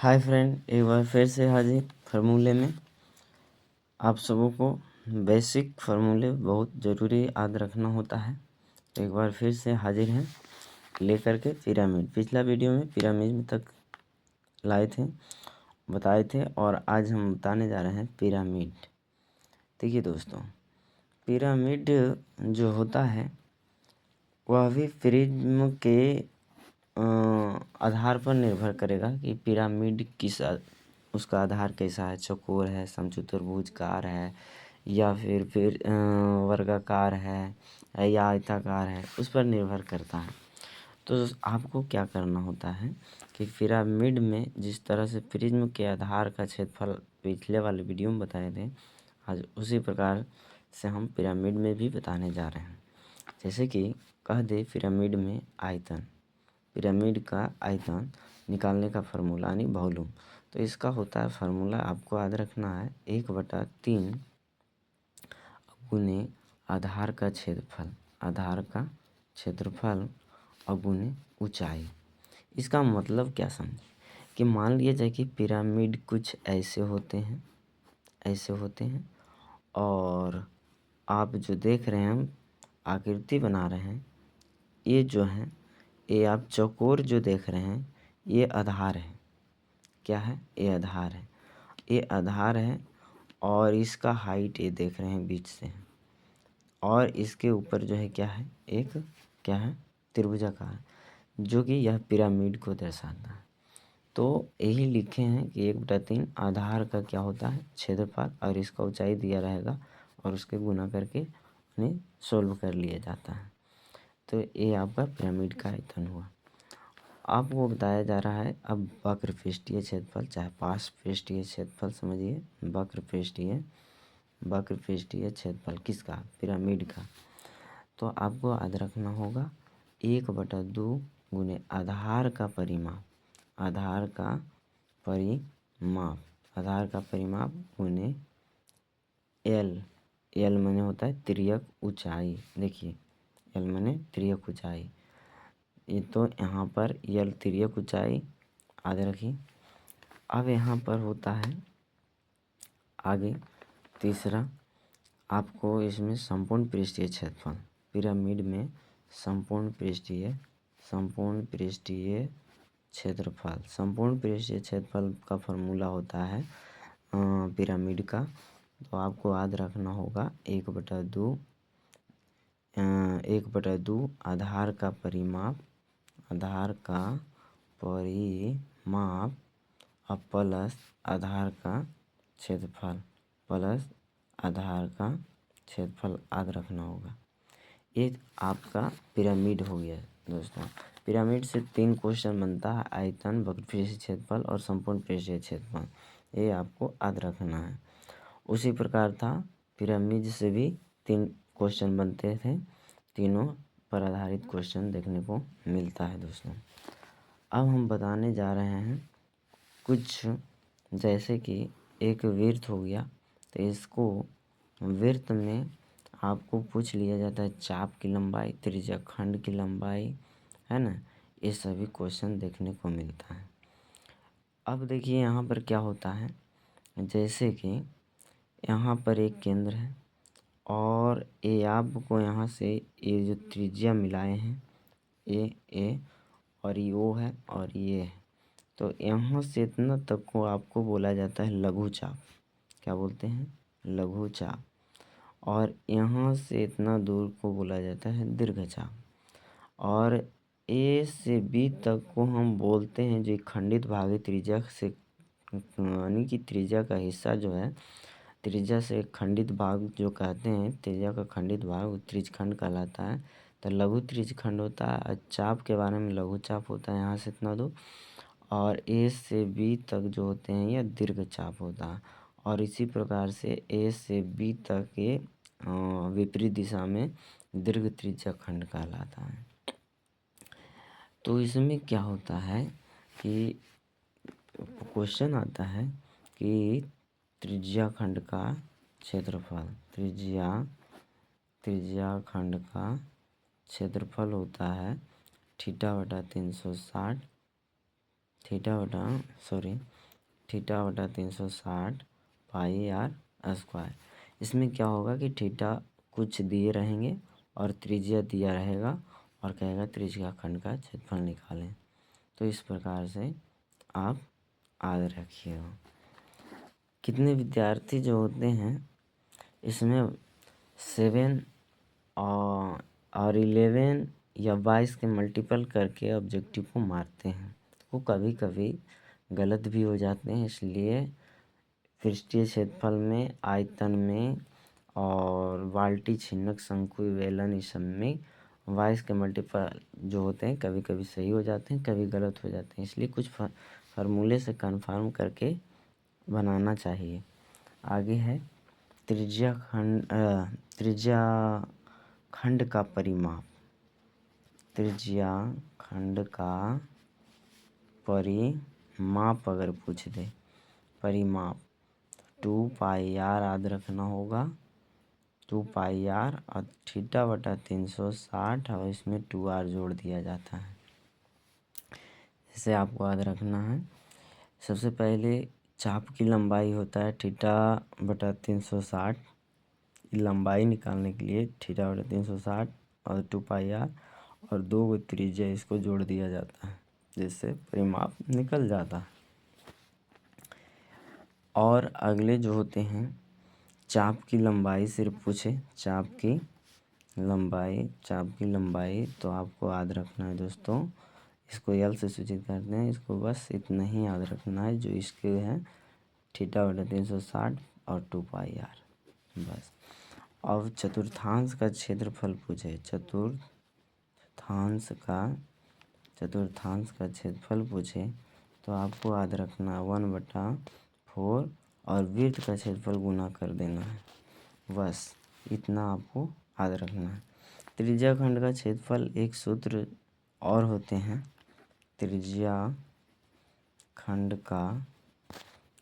Hi friend, एक बार फिर से हाजिर फार्मूले में। आप सबों को बेसिक फार्मूले बहुत ज़रूरी याद रखना होता है। तो एक बार फिर से हाजिर हैं लेकर के पिरामिड। पिछला वीडियो में पिरामिड तक लाए थे, बताए थे, और आज हम बताने जा रहे हैं पिरामिड। देखिए दोस्तों, पिरामिड जो होता है वह भी प्रिज्म के आधार पर निर्भर करेगा कि पिरामिड किस उसका आधार कैसा है। चौकोर है, समचतुर्भुजकार है, या फिर वर्गाकार है या आयताकार है, उस पर निर्भर करता है। तो आपको क्या करना होता है कि पिरामिड में जिस तरह से प्रिज्म के आधार का क्षेत्रफल पिछले वाले वीडियो में बताए थे, आज उसी प्रकार से हम पिरामिड में भी बताने जा रहे हैं। जैसे कि कह दे पिरामिड में आयतन, पिरामिड का आयतन निकालने का फार्मूला यानी वॉल्यूम। तो इसका होता है फार्मूला, आपको याद रखना है 1/3 गुने आधार का क्षेत्रफल, आधार का क्षेत्रफल गुने ऊंचाई। इसका मतलब क्या समझे कि मान लिया जाए कि पिरामिड कुछ ऐसे होते हैं, ऐसे होते हैं, और आप जो देख रहे हैं, हम आकृति बना रहे हैं, ये जो है, ये आप चौकोर जो देख रहे हैं, ये आधार है। क्या है? ये आधार है, ये आधार है, और इसका हाइट ये देख रहे हैं बीच से है, और इसके ऊपर जो है क्या है, एक क्या है, त्रिभुजाकार, जो कि यह पिरामिड को दर्शाता है। तो यही लिखे हैं कि 1/3 आधार का क्या होता है, क्षेत्रफल, और इसका ऊंचाई दिया रहेगा, और उसके गुना करके उन्हें सोल्व कर लिया जाता है। तो ये आपका पिरामिड का आयतन हुआ। आपको बताया जा रहा है अब वक्र पृष्ठीय क्षेत्रफल, चाहे पार्श्व पृष्ठीय क्षेत्रफल समझिए, वक्र पृष्ठीय क्षेत्रफल किसका, पिरामिड का। तो आपको याद रखना होगा 1/2 गुने आधार का परिमाप, आधार का परिमाप, आधार का परिमाप गुने एल, एल माने होता है तिर्यक ऊंचाई। देखिए एल माने तिर्यक ऊंचाई, ये तो यहाँ पर यल तिर्यक ऊंचाई याद रखिए। अब यहाँ पर होता है आगे तीसरा, आपको इसमें संपूर्ण पृष्ठीय क्षेत्रफल, पिरामिड में संपूर्ण पृष्ठीय क्षेत्रफल, संपूर्ण पृष्ठीय क्षेत्रफल का फॉर्मूला होता है पिरामिड का। तो आपको याद रखना होगा 1/2 आधार का परिमाप, आधार का परिमाप, अब प्लस आधार का क्षेत्रफल, प्लस आधार का क्षेत्रफल याद रखना होगा। ये आपका पिरामिड हो गया दोस्तों। पिरामिड से 3 क्वेश्चन बनता है, आयतन, वक्र पृष्ठीय क्षेत्रफल और संपूर्ण पृष्ठीय क्षेत्रफल। ये आपको याद रखना है। उसी प्रकार था पिरामिड से भी 3 क्वेश्चन बनते थे, तीनों पर आधारित क्वेश्चन देखने को मिलता है दोस्तों। अब हम बताने जा रहे हैं कुछ, जैसे कि एक वृत्त हो गया, तो इसको वृत्त में आपको पूछ लिया जाता है चाप की लंबाई, त्रिज्याखंड की लंबाई, है ना, ये सभी क्वेश्चन देखने को मिलता है। अब देखिए यहाँ पर क्या होता है, जैसे कि यहाँ पर एक केंद्र है, और ये आपको यहाँ से ये जो त्रिज्या मिलाए हैं, ए और ये ओ है और ये है, तो यहाँ से इतना तक को आपको बोला जाता है लघु चाप। क्या बोलते हैं? लघु चाप। और यहाँ से इतना दूर को बोला जाता है दीर्घ चाप। और ए से बी तक को हम बोलते हैं जो खंडित भाग है त्रिज्या से, यानी कि त्रिज्या का हिस्सा जो है, त्रिज्या से खंडित भाग जो कहते हैं, त्रिज्या का खंडित भाग त्रिज्यखंड कहलाता है। तो लघु त्रिज्यखंड होता है, और चाप के बारे में लघु चाप होता है यहाँ से इतना दूर, और ए से बी तक जो होते हैं यह दीर्घ चाप होता है। और इसी प्रकार से ए से बी तक ये विपरीत दिशा में दीर्घ त्रिज्यखंड कहलाता है। तो इसमें क्या होता है कि क्वेश्चन आता है कि त्रिज्याखंड का क्षेत्रफल, त्रिज्याखंड का क्षेत्रफल होता है θ/360 थीटा बटा 360 पाई आर स्क्वायर। इसमें क्या होगा कि थीटा कुछ दिए रहेंगे और त्रिज्या दिया रहेगा और कहेगा त्रिज्या खंड का क्षेत्रफल निकालें। तो इस प्रकार से आप याद रखिएगा। कितने विद्यार्थी जो होते हैं इसमें 7 और 11 या 22 के मल्टीपल करके ऑब्जेक्टिव को मारते हैं, वो कभी कभी गलत भी हो जाते हैं। इसलिए पृष्ठीय क्षेत्रफल में, आयतन में और बाल्टी, छिन्नक, शंकु, बेलन, इस सब में 22 के मल्टीपल जो होते हैं कभी कभी सही हो जाते हैं, कभी गलत हो जाते हैं। इसलिए कुछ फार्मूले से कंफर्म करके बनाना चाहिए। आगे है त्रिज्या खंड का परिमाप। त्रिज्या खंड का परिमाप अगर पूछ दे, परिमाप 2 पाई आर याद रखना होगा। 2 पाई आर और थीटा बटा 360 और इसमें 2r जोड़ दिया जाता है। इसे आपको याद रखना है। सबसे पहले चाप की लंबाई होता है थीटा बटा 360। लंबाई निकालने के लिए थीटा बटा 360 और 2 पाई आर और 2 को त्रिज्या, इसको जोड़ दिया जाता है, जिससे परिमाप निकल जाता है। और अगले जो होते हैं चाप की लंबाई सिर्फ पूछे, चाप की लंबाई तो आपको याद रखना है दोस्तों, इसको यल से सूचित करते हैं। इसको बस इतना ही याद रखना है जो इसके हैं थीटा बटा 360 और 2 पाई आर, बस। अब चतुर्थांश का क्षेत्रफल पूछे, चतुर्थांश का क्षेत्रफल पूछे तो आपको याद रखना 1/4 और वृत्त का क्षेत्रफल गुना कर देना है, बस इतना आपको याद रखना है। त्रिज्या खंड का क्षेत्रफल एक सूत्र और होते हैं। त्रिज्या खंड का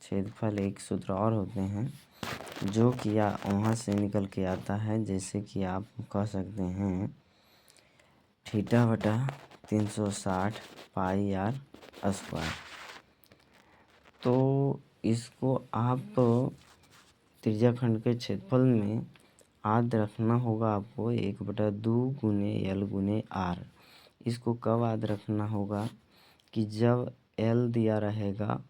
क्षेत्रफल एक सूत्र और होते हैं जो कि वहाँ से निकल के आता है, जैसे कि आप कह सकते हैं थीटा बटा 360 पाई आर स्क्वायर। तो इसको आप त्रिज्या खंड के क्षेत्रफल में याद रखना होगा आपको 1/2 गुने एल गुने आर। इसको कब याद रखना होगा कि जब एल दिया रहेगा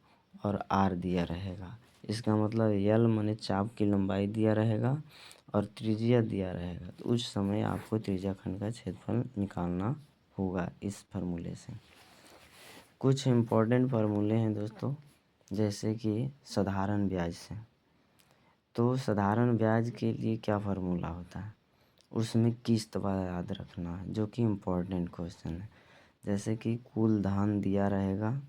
और आर दिया रहेगा। इसका मतलब एल माने चाप की लंबाई दिया रहेगा और त्रिज्या दिया रहेगा, तो उस समय आपको त्रिज्या खंड का क्षेत्रफल निकालना होगा इस फार्मूले से। कुछ इम्पोर्टेंट फार्मूले हैं दोस्तों, जैसे कि साधारण ब्याज से। तो साधारण ब्याज के लिए क्या फार्मूला होता है, उसमें किस्त वाला याद रखना है, जो कि इम्पोर्टेंट क्वेश्चन है। जैसे कि कुल धन दिया रहेगा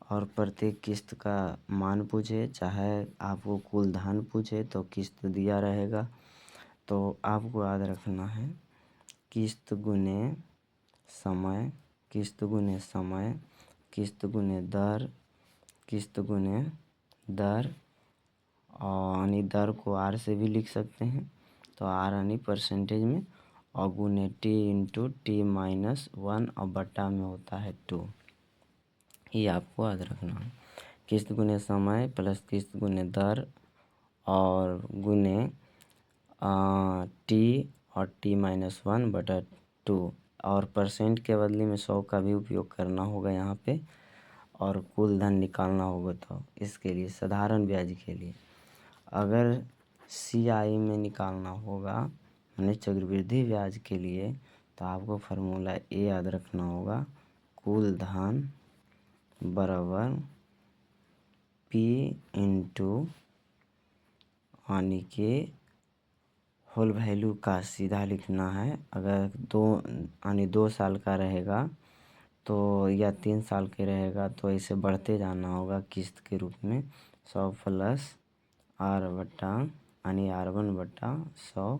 और प्रत्येक किस्त का मान पूछे, चाहे आपको कुल धन पूछे तो किस्त दिया रहेगा, तो आपको याद रखना है किस्त गुने समय, किस्त गुने समय, किस्त गुने दर और यानी दर को आर से भी लिख सकते हैं, तो आर यानी परसेंटेज में, और गुने टी इंटू टी माइनस 1 और बटा में होता है 2। ये आपको याद रखना है। किस्त गुने समय प्लस किस्त गुने दर और गुने टी और टी माइनस 1 बटा 2, और परसेंट के बदले में 100 का भी उपयोग करना होगा यहाँ पे, और कुल धन निकालना होगा। तो इसके लिए साधारण ब्याज के लिए अगर CI में निकालना होगा यानी चक्रवृद्धि ब्याज के लिए, तो आपको फार्मूला ए याद रखना होगा, कुल धन बराबर P इंटू यानी कि होल वैल्यू का सीधा लिखना है। अगर 2 साल का रहेगा तो या 3 साल के रहेगा तो इसे बढ़ते जाना होगा किस्त के रूप में। 100 प्लस आर बटा यानी R1/100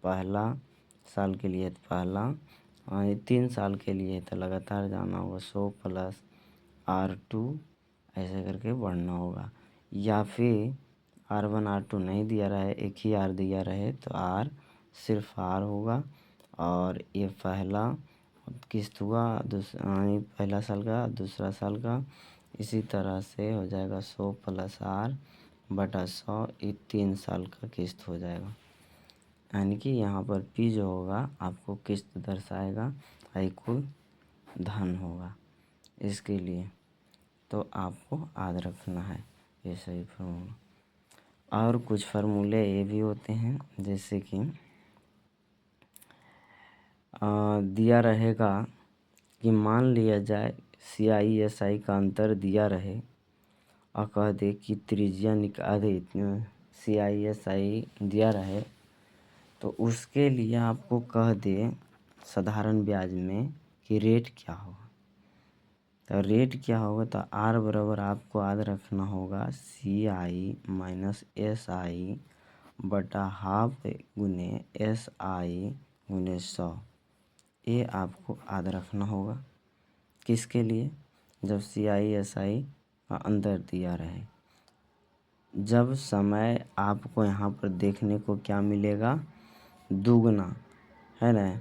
पहला साल के लिए तो पहला, यानी 3 साल के लिए तो लगातार जाना होगा 100 प्लस R2, ऐसे करके बढ़ना होगा। या फिर R1 R2 नहीं दिया रहे, एक ही R दिया रहे तो R सिर्फ R होगा, और ये पहला किस्त हुआ, दूसरा यानी पहला साल का, दूसरा साल का, इसी तरह से हो जाएगा 100 प्लस R बटा 100, ये 3 साल का किस्त हो जाएगा। यानी कि यहाँ पर P जो होगा आपको किस्त दर्शाएगा, I कुल धन होगा इसके लिए, तो आपको याद रखना है ये सही फार्मूला। और कुछ फार्मूले ये भी होते हैं, जैसे कि दिया रहेगा कि मान लिया जाए CISI का अंतर दिया रहे और कह दे कि त्रिज्या निकाल दे, CISI दिया रहे तो उसके लिए आपको कह दे साधारण ब्याज में कि रेट क्या होगा। तो रेट क्या होगा, तो R बराबर आपको याद रखना होगा CI माइनस SI बटा हाफ गुने SI गुने 100। ये आपको याद रखना होगा किसके लिए, जब CISI का अंतर दिया रहे। जब समय आपको यहाँ पर देखने को क्या मिलेगा, दुगना, है ना।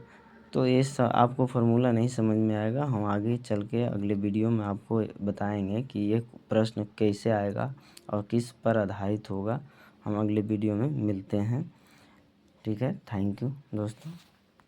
तो ये आपको फार्मूला नहीं समझ में आएगा, हम आगे चल के अगले वीडियो में आपको बताएंगे कि ये प्रश्न कैसे आएगा और किस पर आधारित होगा। हम अगले वीडियो में मिलते हैं। ठीक है, थैंक यू दोस्तों।